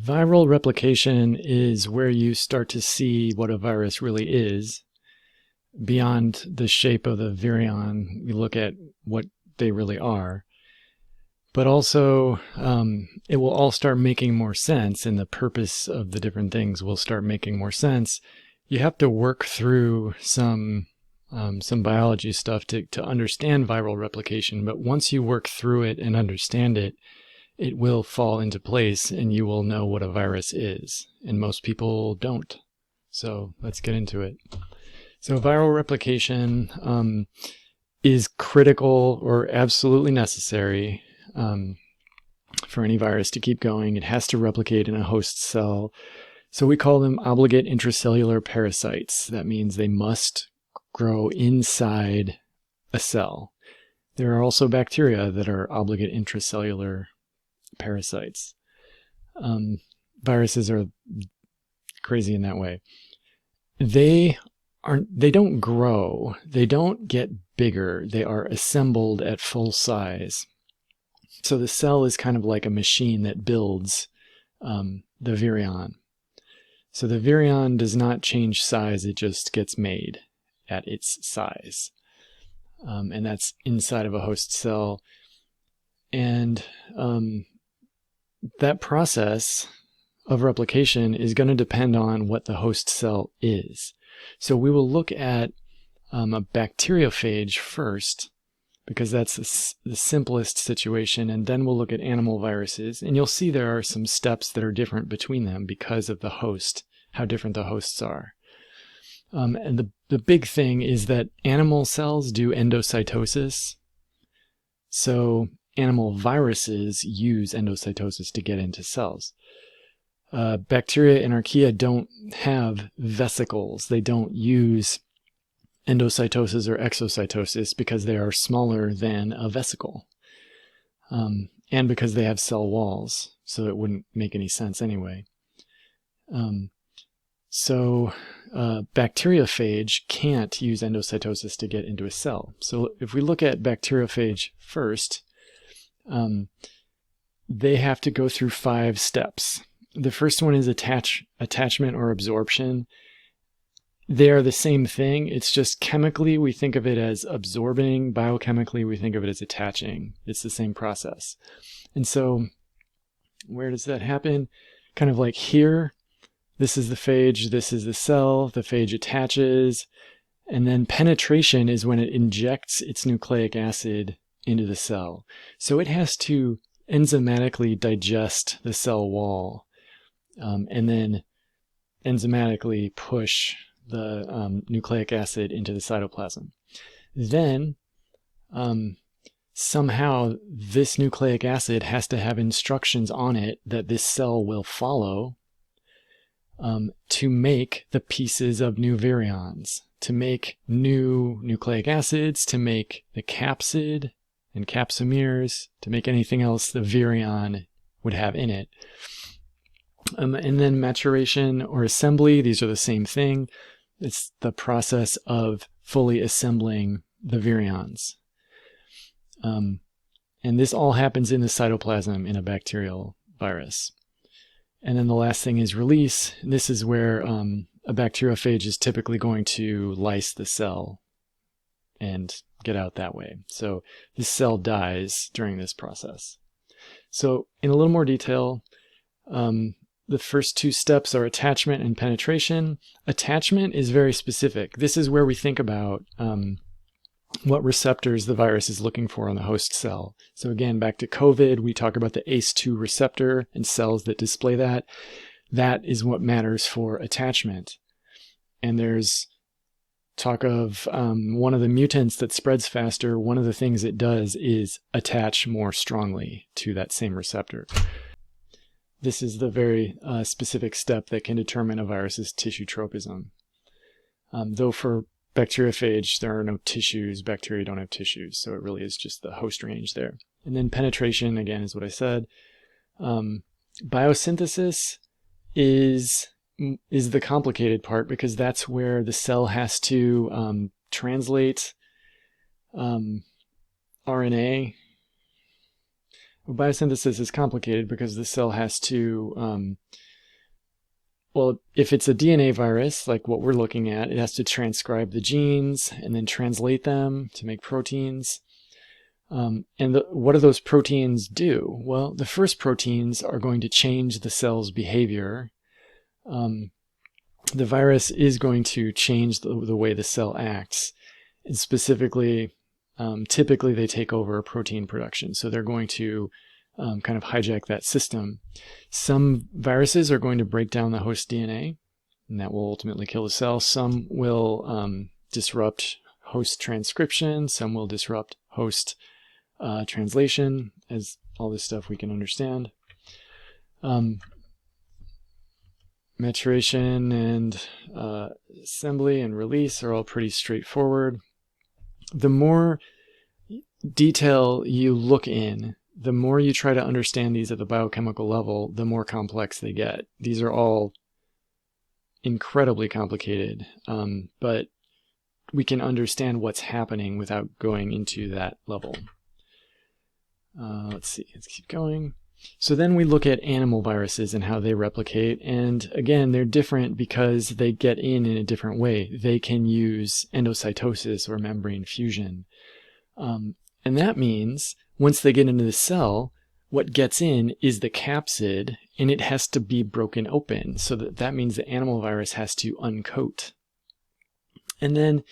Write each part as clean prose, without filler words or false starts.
Viral replication is where you start to see what a virus really is. Beyond the shape of the virion, you look at what they really are. But also, it will all start making more sense, and the purpose of the different things will start making more sense. You have to work through some biology stuff to understand viral replication, but once you work through it and understand it, it will fall into place and you will know what a virus is. And most people don't. So let's get into it. So viral replication is critical or absolutely necessary for any virus to keep going. It has to replicate in a host cell. So we call them obligate intracellular parasites. That means they must grow inside a cell. There are also bacteria that are obligate intracellular parasites. Viruses are crazy in that way. They don't grow. They don't get bigger. They are assembled at full size. So the cell is kind of like a machine that builds the virion. So the virion does not change size. It just gets made at its size. And that's inside of a host cell. And that process of replication is going to depend on what the host cell is. So we will look at a bacteriophage first, because that's the simplest situation, and then we'll look at animal viruses. And you'll see there are some steps that are different between them because of the host, how different the hosts are. And the big thing is that animal cells do endocytosis. So animal viruses use endocytosis to get into cells. Bacteria and archaea don't have vesicles. They don't use endocytosis or exocytosis because they are smaller than a vesicle. And because they have cell walls, so it wouldn't make any sense anyway. So bacteriophage can't use endocytosis to get into a cell. So if we look at bacteriophage first, they have to go through 5 steps. The first one is attachment or absorption. They are the same thing. It's just chemically we think of it as absorbing. Biochemically we think of it as attaching. It's the same process. And so where does that happen? Kind of like here. This is the phage. This is the cell. The phage attaches. And then penetration is when it injects its nucleic acid into the cell. So it has to enzymatically digest the cell wall and then enzymatically push the nucleic acid into the cytoplasm. Then somehow this nucleic acid has to have instructions on it that this cell will follow to make the pieces of new virions, to make new nucleic acids, to make the capsid and capsomeres, to make anything else the virion would have in it. And then maturation or assembly, these are the same thing. It's the process of fully assembling the virions. And this all happens in the cytoplasm in a bacterial virus. And then the last thing is release. This is where a bacteriophage is typically going to lyse the cell and get out that way. So this cell dies during this process. So in a little more detail, the first 2 steps are attachment and penetration. Attachment is very specific. This is where we think about what receptors the virus is looking for on the host cell. So again, back to COVID, we talk about the ACE2 receptor and cells that display that. That is what matters for attachment. And there's talk of one of the mutants that spreads faster. One of the things it does is attach more strongly to that same receptor. This is the very specific step that can determine a virus's tissue tropism. Though for bacteriophage, there are no tissues. Bacteria don't have tissues, so it really is just the host range there. And then penetration, again, is what I said. Biosynthesis is the complicated part because that's where the cell has to translate RNA Well, biosynthesis is complicated because the cell has to, well, if it's a DNA virus, like what we're looking at, it has to transcribe the genes and then translate them to make proteins. What do those proteins do? Well, the first proteins are going to change the cell's behavior. The virus is going to change the way the cell acts. And specifically, typically they take over protein production. So they're going to kind of hijack that system. Some viruses are going to break down the host DNA, and that will ultimately kill the cell. Some will disrupt host transcription. Some will disrupt host translation, as all this stuff we can understand. Maturation and assembly and release are all pretty straightforward. The more detail you look in, the more you try to understand these at the biochemical level, the more complex they get. These are all incredibly complicated, but we can understand what's happening without going into that level. Let's see, let's keep going. So then we look at animal viruses and how they replicate. And again, they're different because they get in a different way. They can use endocytosis or membrane fusion. And that means once they get into the cell, what gets in is the capsid, and it has to be broken open. So that means the animal virus has to uncoat. And then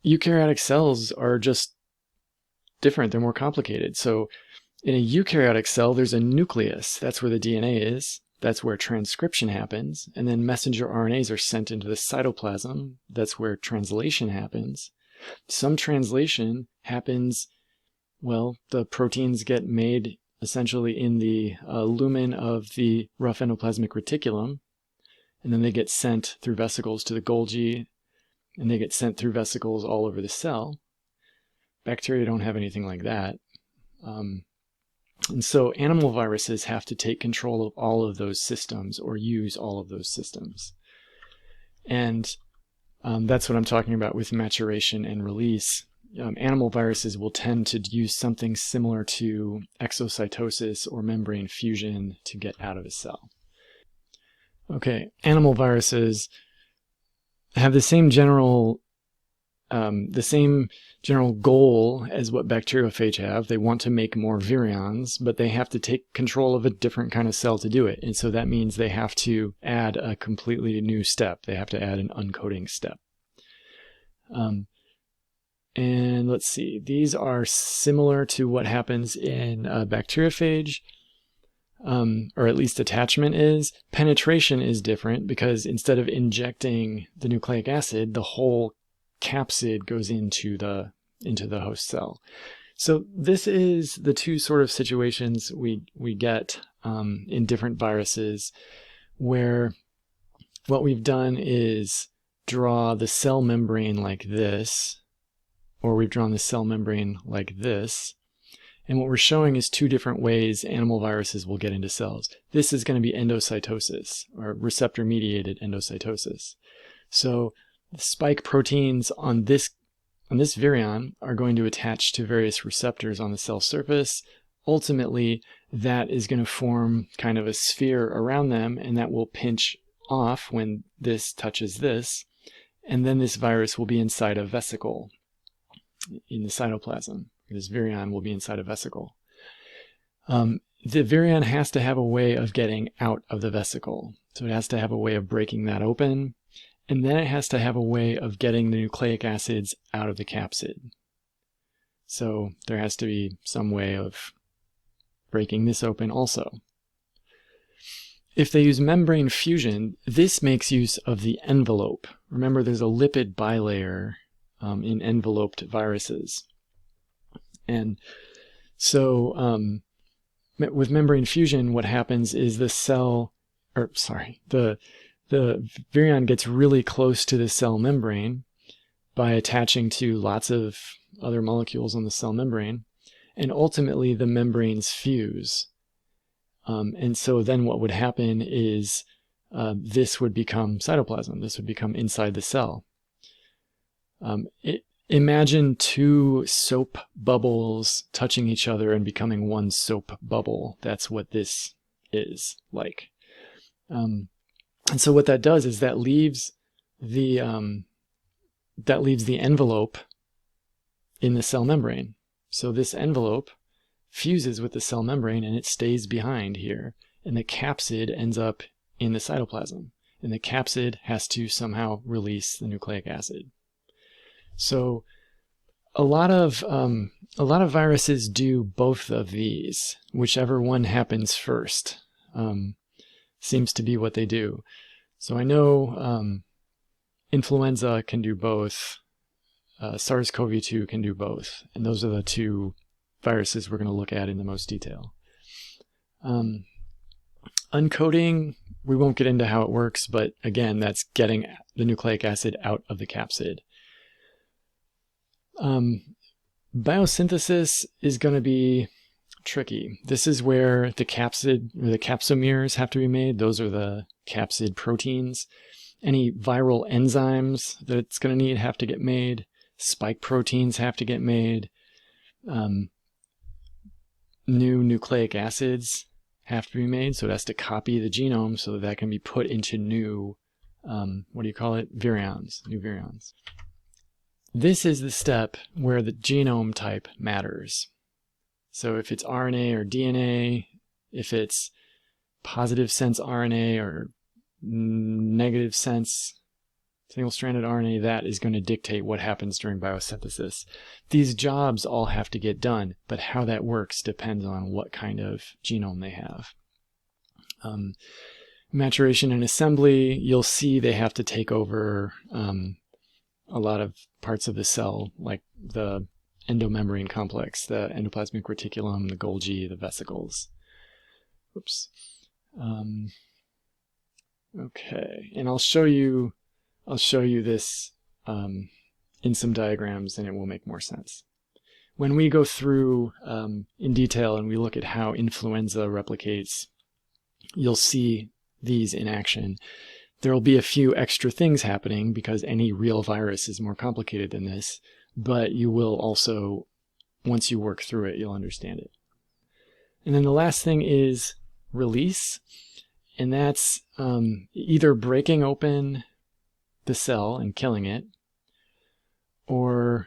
eukaryotic cells are just different. They're more complicated. So in a eukaryotic cell, there's a nucleus. That's where the DNA is. That's where transcription happens. And then messenger RNAs are sent into the cytoplasm. That's where translation happens. Some translation happens, well, the proteins get made essentially in the lumen of the rough endoplasmic reticulum. And then they get sent through vesicles to the Golgi, and they get sent through vesicles all over the cell. Bacteria don't have anything like that. And so animal viruses have to take control of all of those systems or use all of those systems. And that's what I'm talking about with maturation and release. Animal viruses will tend to use something similar to exocytosis or membrane fusion to get out of a cell. Okay, animal viruses have the same general goal as what bacteriophage have. They want to make more virions, but they have to take control of a different kind of cell to do it. And so that means they have to add a completely new step. They have to add an uncoating step. And let's see, these are similar to what happens in bacteriophage, or at least attachment is. Penetration is different because instead of injecting the nucleic acid, the whole capsid goes into the host cell. So this is the two sort of situations we get in different viruses, where what we've done is draw the cell membrane like this, or we've drawn the cell membrane like this. And what we're showing is two different ways animal viruses will get into cells. This is going to be endocytosis, or receptor-mediated endocytosis. So the spike proteins on this virion are going to attach to various receptors on the cell surface. Ultimately, that is going to form kind of a sphere around them, and that will pinch off when this touches this. And then this virus will be inside a vesicle in the cytoplasm. This virion will be inside a vesicle. The virion has to have a way of getting out of the vesicle. So it has to have a way of breaking that open. And then it has to have a way of getting the nucleic acids out of the capsid. So there has to be some way of breaking this open also. If they use membrane fusion, this makes use of the envelope. Remember, there's a lipid bilayer in enveloped viruses. And so with membrane fusion, what happens is the virion gets really close to the cell membrane by attaching to lots of other molecules on the cell membrane, and ultimately the membranes fuse. And so then what would happen is this would become cytoplasm. This would become inside the cell. Imagine two soap bubbles touching each other and becoming one soap bubble. That's what this is like. And so what that does is that leaves the envelope in the cell membrane. So this envelope fuses with the cell membrane and it stays behind here. And the capsid ends up in the cytoplasm. And the capsid has to somehow release the nucleic acid. So a lot of viruses do both of these. Whichever one happens first seems to be what they do. So I know influenza can do both. SARS-CoV-2 can do both. And those are the two viruses we're going to look at in the most detail. Uncoding, we won't get into how it works, but again, that's getting the nucleic acid out of the capsid. Biosynthesis is going to be tricky. This is where the capsid, or the capsomeres have to be made. Those are the capsid proteins. Any viral enzymes that it's going to need have to get made. Spike proteins have to get made. New nucleic acids have to be made, so it has to copy the genome so that can be put into new, virions, new virions. This is the step where the genome type matters. So if it's RNA or DNA, if it's positive sense RNA or negative sense single-stranded RNA, that is going to dictate what happens during biosynthesis. These jobs all have to get done, but how that works depends on what kind of genome they have. Maturation and assembly, you'll see they have to take over a lot of parts of the cell, like the endomembrane complex, the endoplasmic reticulum, the Golgi, the vesicles. Oops. Okay, and I'll show you this in some diagrams and it will make more sense. When we go through in detail and we look at how influenza replicates, you'll see these in action. There will be a few extra things happening because any real virus is more complicated than this, but you will also, once you work through it, you'll understand it. And then the last thing is release, and that's either breaking open the cell and killing it, or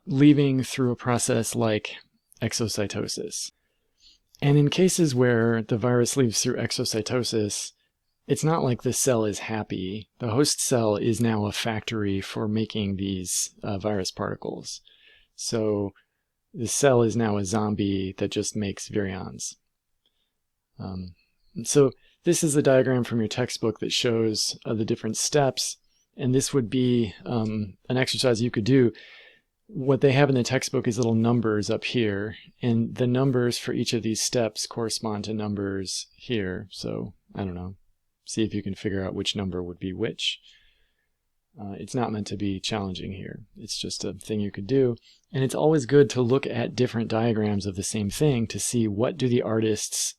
leaving through a process like exocytosis. And in cases where the virus leaves through exocytosis, it's not like the cell is happy. The host cell is now a factory for making these virus particles. So the cell is now a zombie that just makes virions. So this is a diagram from your textbook that shows the different steps, and this would be an exercise you could do. What they have in the textbook is little numbers up here, and the numbers for each of these steps correspond to numbers here. So, I don't know, see if you can figure out which number would be which. It's not meant to be challenging here. It's just a thing you could do. And it's always good to look at different diagrams of the same thing to see what do the artists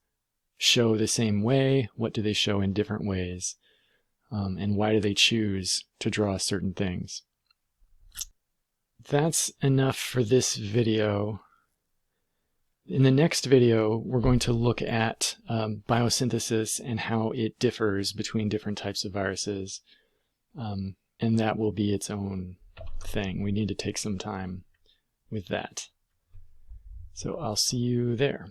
show the same way, what do they show in different ways, and why do they choose to draw certain things. That's enough for this video. In the next video, we're going to look at biosynthesis and how it differs between different types of viruses, and that will be its own thing. We need to take some time with that. So I'll see you there.